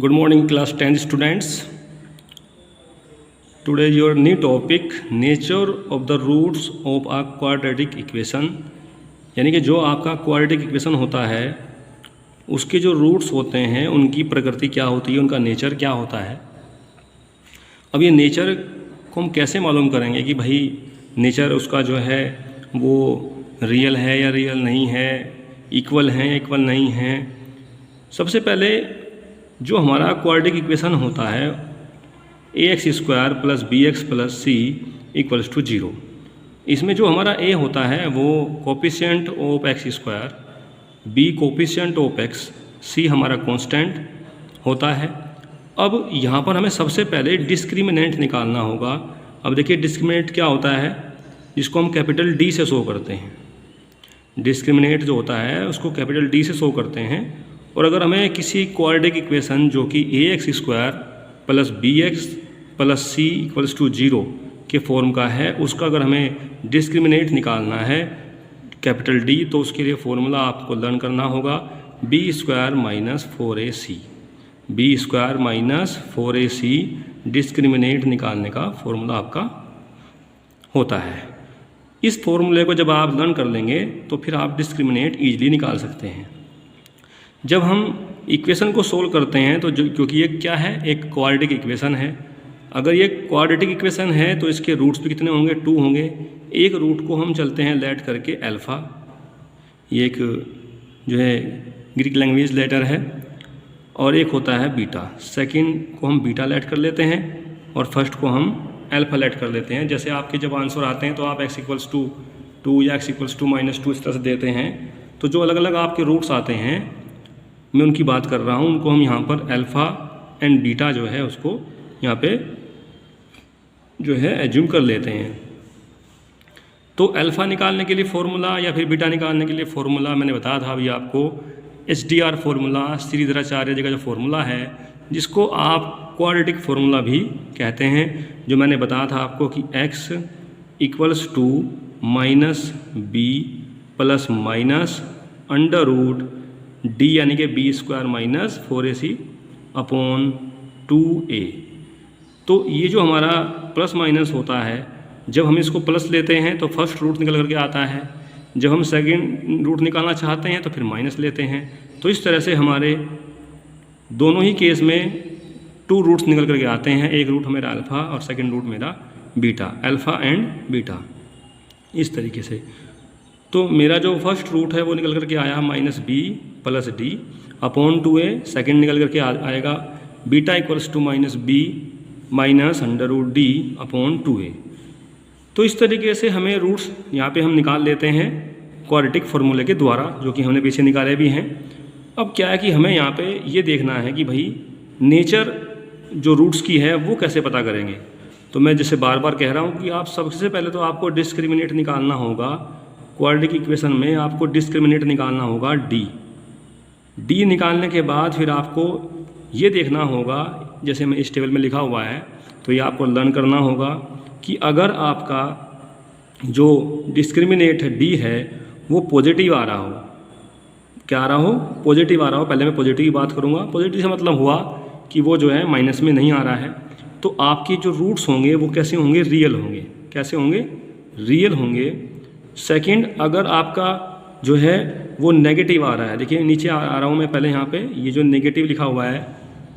Good morning, class 10 students. Today your new topic nature of the roots of a quadratic equation. यानी कि जो आपका quadratic equation होता है उसके जो रूट्स होते हैं उनकी प्रकृति क्या होती है, उनका नेचर क्या होता है। अब ये नेचर को हम कैसे मालूम करेंगे कि भाई नेचर उसका जो है वो रियल है या रियल नहीं है, इक्वल है या इक्वल नहीं है। सबसे पहले जो हमारा क्वाड्रेटिक इक्वेशन होता है ax² + bx + c = 0, इसमें जो हमारा a होता है वो coefficient of x², b coefficient of x, c हमारा कांस्टेंट होता है। अब यहाँ पर हमें सबसे पहले डिस्क्रिमिनेंट निकालना होगा। अब देखिए डिस्क्रिमिनेंट क्या होता है, जिसको हम कैपिटल D से शो करते हैं। डिस्क्रिमिनेंट जो होता है उसको कैपिटल D से शो करते हैं। और अगर हमें किसी क्वाड्रेटिक इक्वेशन जो कि ax² + bx + c = 0 के फॉर्म का है, उसका अगर हमें डिस्क्रिमिनेंट निकालना है कैपिटल D, तो उसके लिए फॉर्मूला आपको लर्न करना होगा b² - 4ac। b² - 4ac discriminant निकालने का फॉर्मूला आपका होता है। इस फॉर्मूले को जब आप लर्न कर लेंगे तो फिर आप डिस्क्रिमिनेंट ईजिली निकाल सकते हैं। जब हम इक्वेशन को सोल्व करते हैं तो क्योंकि ये क्या है, एक क्वाड्रेटिक इक्वेशन है। अगर ये क्वाड्रेटिक इक्वेशन है तो इसके रूट्स भी कितने होंगे, 2 होंगे। एक रूट को हम चलते हैं लेट करके अल्फ़ा, ये एक जो है ग्रीक लैंग्वेज लेटर है, और एक होता है बीटा। सेकंड को हम बीटा लेट कर लेते हैं और फर्स्ट को हम अल्फ़ा लेट कर लेते हैं। जैसे आपके जब आंसर आते हैं तो आप x = 2 या x = -2 इस तरह से देते हैं। तो जो अलग अलग आपके रूट्स आते हैं मैं उनकी बात कर रहा हूँ, उनको हम यहाँ पर अल्फ़ा एंड बीटा जो है उसको यहाँ पे जो है एज्यूम कर लेते हैं। तो अल्फ़ा निकालने के लिए फ़ॉर्मूला या फिर बीटा निकालने के लिए फ़ॉर्मूला मैंने बताया था अभी आपको, HDR फॉर्मूला, श्रीधराचार्य जी का जो फॉर्मूला है, जिसको आप क्वाड्रेटिक फार्मूला भी कहते हैं, जो मैंने बताया था आपको कि x = -b ± √d यानी कि b² - 4ac / 2a। तो ये जो हमारा प्लस माइनस होता है, जब हम इसको प्लस लेते हैं तो फर्स्ट रूट निकल करके आता है, जब हम सेकंड रूट निकालना चाहते हैं तो फिर माइनस लेते हैं। तो इस तरह से हमारे दोनों ही केस में 2 रूट्स निकल करके आते हैं। एक रूट मेरा अल्फ़ा और सेकंड रूट मेरा बीटा, अल्फ़ा एंड बीटा, इस तरीके से। तो मेरा जो फर्स्ट रूट है वो निकल करके आया -b + d / 2a। सेकंड निकल करके आएगा बीटा = -b -√d / 2a। तो इस तरीके से हमें रूट्स यहाँ पे हम निकाल लेते हैं क्वाड्रेटिक फार्मूले के द्वारा, जो कि हमने पीछे निकाले भी हैं। अब क्या है कि हमें यहाँ पे ये देखना है कि भाई नेचर जो रूट्स की है वो कैसे पता करेंगे। तो मैं जैसे बार बार कह रहा हूँ कि आप सबसे पहले तो आपको डिस्क्रिमिनेट निकालना होगा। क्वाड्रेटिक इक्वेशन में आपको डिस्क्रिमिनेट निकालना होगा d निकालने के बाद फिर आपको ये देखना होगा, जैसे मैं इस टेबल में लिखा हुआ है, तो ये आपको लर्न करना होगा कि अगर आपका जो डिस्क्रिमिनेट d है वो पॉजिटिव आ रहा हो, क्या आ रहा हो, पॉजिटिव आ रहा हो। पहले मैं पॉजिटिव की बात करूँगा। पॉजिटिव से मतलब हुआ कि वो जो है माइनस में नहीं आ रहा है, तो आपके जो रूट्स होंगे वो कैसे होंगे, रियल होंगे। कैसे होंगे, रियल होंगे। सेकंड, अगर आपका जो है वो नेगेटिव आ रहा है, देखिए नीचे आ रहा हूँ मैं पहले यहाँ पे, ये जो नेगेटिव लिखा हुआ है,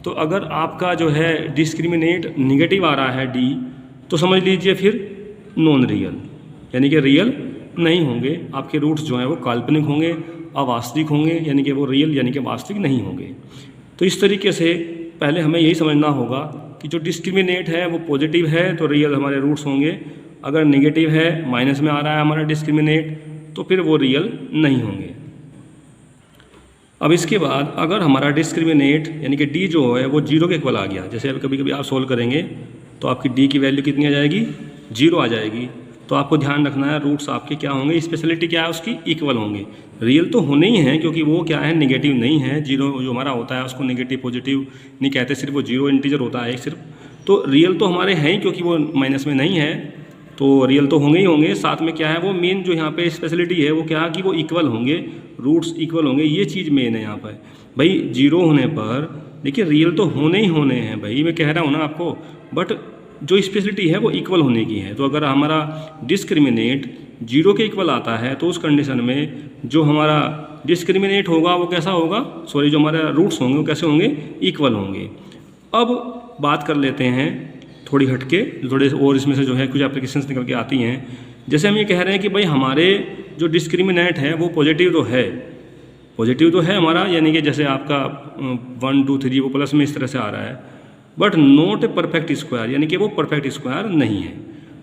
तो अगर आपका जो है डिस्क्रिमिनेट नेगेटिव आ रहा है d, तो समझ लीजिए फिर नॉन रियल, यानी कि रियल नहीं होंगे। आपके रूट्स जो हैं वो काल्पनिक होंगे, अवास्तविक होंगे, यानी कि वो रियल यानी कि वास्तविक नहीं होंगे। तो इस तरीके से पहले हमें यही समझना होगा कि जो डिस्क्रिमिनेट है वो पॉजिटिव है तो रियल हमारे रूट्स होंगे। अगर नेगेटिव है, माइनस में आ रहा है हमारा डिस्क्रिमिनेट, तो फिर वो रियल नहीं होंगे। अब इसके बाद अगर हमारा डिस्क्रिमिनेट यानी कि d जो है वो 0 के इक्वल आ गया, जैसे अब कभी कभी आप सोल्व करेंगे तो आपकी d की वैल्यू कितनी आ जाएगी, 0 आ जाएगी। तो आपको ध्यान रखना है रूट्स आपके क्या होंगे, स्पेशलिटी क्या है उसकी, इक्वल होंगे। रियल तो होने ही हैं क्योंकि वो क्या है, नेगेटिव नहीं है। 0 जो हमारा होता है उसको नेगेटिव पॉजिटिव नहीं कहते, सिर्फ वो 0 इंटीजर होता है एक सिर्फ। तो रियल तो हमारे हैं ही क्योंकि वो माइनस में नहीं है, तो रियल तो होंगे ही होंगे। साथ में क्या है, वो मेन जो यहाँ पे स्पेशलिटी है वो क्या है कि वो इक्वल होंगे, रूट्स इक्वल होंगे, ये चीज़ मेन है यहाँ पर। भाई जीरो होने पर देखिए रियल तो होने ही होने हैं भाई, मैं कह रहा हूँ ना आपको, बट जो स्पेशलिटी है वो इक्वल होने की है। तो अगर हमारा डिस्क्रिमिनेट जीरो के इक्वल आता है तो उस कंडीशन में जो हमारा डिस्क्रिमिनेट होगा वो कैसा होगा, सॉरी जो हमारे रूट्स होंगे वो कैसे होंगे, इक्वल होंगे। अब बात कर लेते हैं थोड़ी हटके, थोड़े और इसमें से जो है कुछ एप्लीकेशंस निकल के आती हैं। जैसे हम ये कह रहे हैं कि भाई हमारे जो डिस्क्रिमिनेंट है वो पॉजिटिव तो है, पॉजिटिव तो है हमारा, यानी कि जैसे आपका 1 2 3 वो प्लस में इस तरह से आ रहा है, but not a perfect square, यानी कि वो परफेक्ट स्क्वायर नहीं है।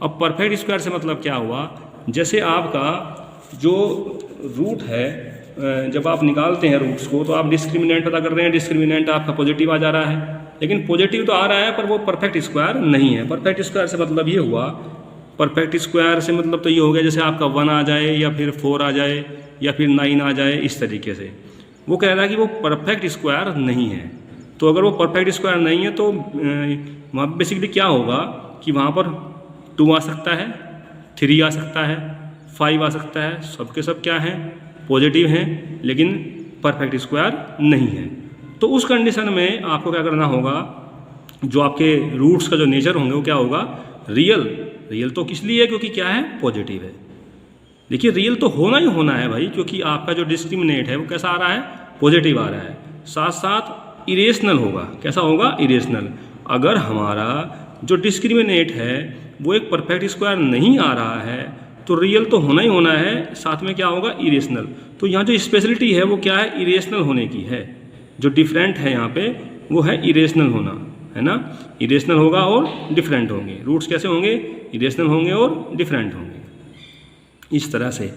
अब परफेक्ट स्क्वायर से मतलब क्या हुआ, जैसे आपका जो रूट है जब आप निकालते हैं रूट्स को तो आप डिस्क्रिमिनेंट पता कर रहे हैं, डिस्क्रिमिनेंट आपका पॉजिटिव आ जा रहा है, लेकिन पॉजिटिव तो आ रहा है पर वो परफेक्ट स्क्वायर नहीं है। परफेक्ट स्क्वायर से मतलब ये हुआ, परफेक्ट स्क्वायर से मतलब तो ये हो गया जैसे आपका 1 आ जाए या फिर 4 आ जाए या फिर 9 आ जाए, इस तरीके से। वो कह रहा है कि वो परफेक्ट स्क्वायर नहीं है। तो अगर वो परफेक्ट स्क्वायर नहीं है तो वहाँ बेसिकली क्या होगा कि वहाँ पर 2 आ सकता है, 3 आ सकता है, 5 आ सकता है, सबके सब क्या हैं, पॉजिटिव हैं, लेकिन परफेक्ट स्क्वायर नहीं है। तो उस कंडीशन में आपको क्या करना होगा, जो आपके रूट्स का जो नेचर होंगे वो क्या होगा, रियल। रियल तो किस लिए है, क्योंकि क्या है, पॉजिटिव है। देखिए रियल तो होना ही होना है भाई, क्योंकि आपका जो डिस्क्रिमिनेट है वो कैसा आ रहा है, पॉजिटिव आ रहा है। साथ साथ इरेशनल होगा, कैसा होगा, इरेशनल। अगर हमारा जो डिस्क्रिमिनेट है वो एक परफेक्ट स्क्वायर नहीं आ रहा है तो रियल तो होना ही होना है, साथ में क्या होगा, इरेशनल। तो यहाँ जो स्पेशलिटी है वो क्या है, इरेशनल होने की है। जो डिफरेंट है यहाँ पे वो है इरेशनल होना, है ना। इरेशनल होगा और डिफरेंट होंगे, रूट्स कैसे होंगे, इरेशनल होंगे और डिफरेंट होंगे, इस तरह से।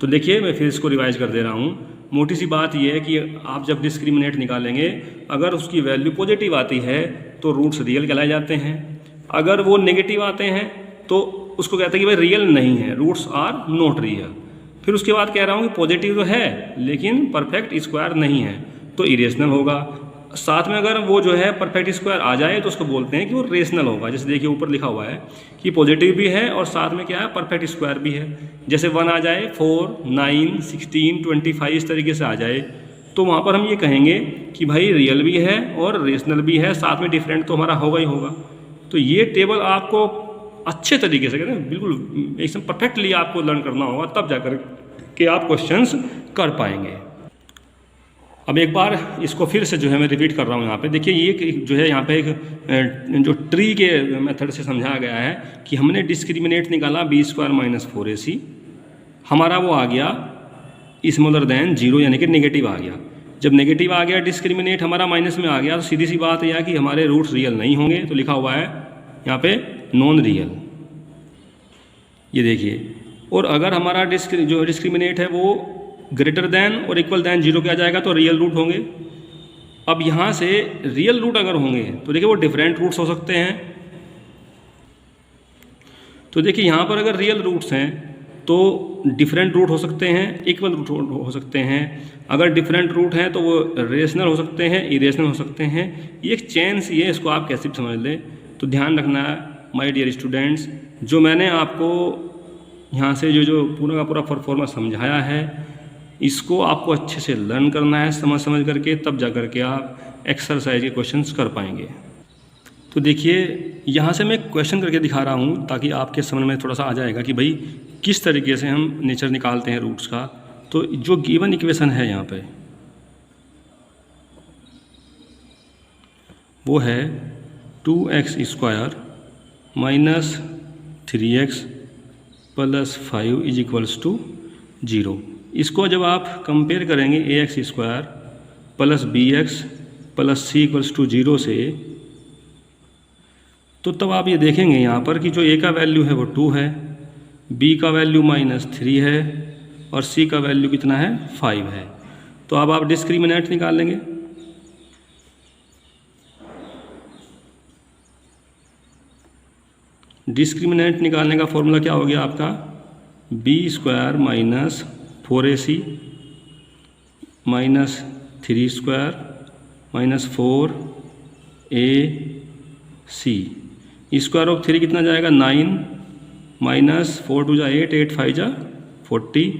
तो देखिए मैं फिर इसको रिवाइज कर दे रहा हूँ। मोटी सी बात यह है कि आप जब डिस्क्रिमिनेट निकालेंगे, अगर उसकी वैल्यू पॉजिटिव आती है तो रूट्स रियल कहलाए जाते हैं, अगर वो नेगेटिव आते हैं तो उसको कहते हैं कि भाई रियल नहीं है, रूट्स आर नॉट रियल। फिर उसके बाद कह रहा हूँ कि पॉजिटिव तो है लेकिन परफेक्ट स्क्वायर नहीं है, तो इरेशनल होगा। साथ में अगर वो जो है परफेक्ट स्क्वायर आ जाए तो उसको बोलते हैं कि वो रेशनल होगा। जैसे देखिए ऊपर लिखा हुआ है कि पॉजिटिव भी है और साथ में क्या है, परफेक्ट स्क्वायर भी है। जैसे 1 आ जाए, 4 9 16 25 इस तरीके से आ जाए, तो वहाँ पर हम ये कहेंगे कि भाई रियल भी है और रेशनल भी है, साथ में डिफरेंट तो हमारा होगा ही होगा। तो ये टेबल आपको अच्छे तरीके से कहते हैं बिल्कुल एकदम परफेक्टली आपको लर्न करना होगा, तब जाकर के आप क्वेश्चंस कर पाएंगे। अब एक बार इसको फिर से जो है मैं रिपीट कर रहा हूँ यहाँ पे। देखिए ये जो है यहाँ पे एक जो ट्री के मेथड से समझाया गया है कि हमने डिस्क्रिमिनेट निकाला b² - 4ac, हमारा वो आ गया स्मॉलर देन 0, यानी कि नेगेटिव आ गया। जब नेगेटिव आ गया, डिस्क्रिमिनेट हमारा माइनस में आ गया, तो सीधी सी बात यह है कि हमारे रूट्स रियल नहीं होंगे। तो लिखा हुआ है यहाँ पे नॉन रियल, ये देखिए। और अगर हमारा जो डिस्क्रिमिनेट है वो ग्रेटर देन और इक्वल देन 0 क्या जाएगा, तो रियल रूट होंगे। अब यहाँ से रियल रूट अगर होंगे तो देखिए वो डिफरेंट रूट्स हो सकते हैं। तो देखिए यहाँ पर अगर रियल रूट्स हैं तो डिफरेंट रूट हो सकते हैं, इक्वल रूट हो सकते हैं। अगर डिफरेंट रूट हैं तो वो रेशनल हो सकते हैं, इरेशनल हो सकते हैं। ये एक चेन सी है, इसको आप कैसे भी समझ लें। तो ध्यान रखना माय डियर स्टूडेंट्स, जो मैंने आपको यहाँ से जो पूरा का पूरा परफॉर्मा समझाया है, इसको आपको अच्छे से लर्न करना है, समझ करके, तब जा कर के आप एक्सरसाइज के क्वेश्चंस कर पाएंगे। तो देखिए यहाँ से मैं क्वेश्चन करके दिखा रहा हूँ ताकि आपके समझ में थोड़ा सा आ जाएगा कि भाई किस तरीके से हम नेचर निकालते हैं रूट्स का। तो जो गिवन इक्वेशन है यहाँ पे वो है 2x² - 3x + 5 = 0। इसको जब आप कंपेयर करेंगे ax² + bx + c = 0 से, तो तब आप ये देखेंगे यहाँ पर कि जो a का वैल्यू है वो 2 है, b का वैल्यू -3 है और c का वैल्यू कितना है, 5 है। तो अब आप डिस्क्रिमिनेंट निकाल लेंगे। डिस्क्रिमिनेंट निकालने का फॉर्मूला क्या हो गया आपका, b² - 4ac - 3² - 4ac, square of 3 कितना जाएगा, 9 - 4 × 8, 8 × 5 = 40,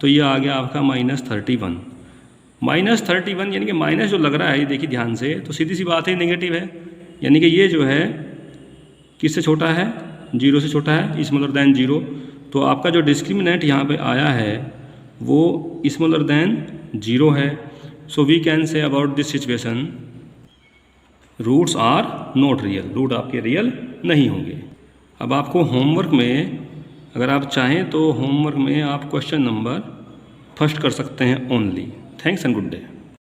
तो ये आ गया आपका -31। -31 यानी कि माइनस जो लग रहा है, ये देखिए ध्यान से, तो सीधी सी बात है नेगेटिव है, यानी कि ये जो है किससे छोटा है, 0 से छोटा है, स्मॉलर देन 0। तो आपका जो डिस्क्रिमिनेंट यहाँ पे आया है वो स्मॉलर देन 0 है। So we can say about this situation roots are not real, root आपके रियल नहीं होंगे। अब आपको होमवर्क में अगर आप चाहें तो होमवर्क में आप क्वेश्चन नंबर फर्स्ट कर सकते हैं only. Thanks and good day.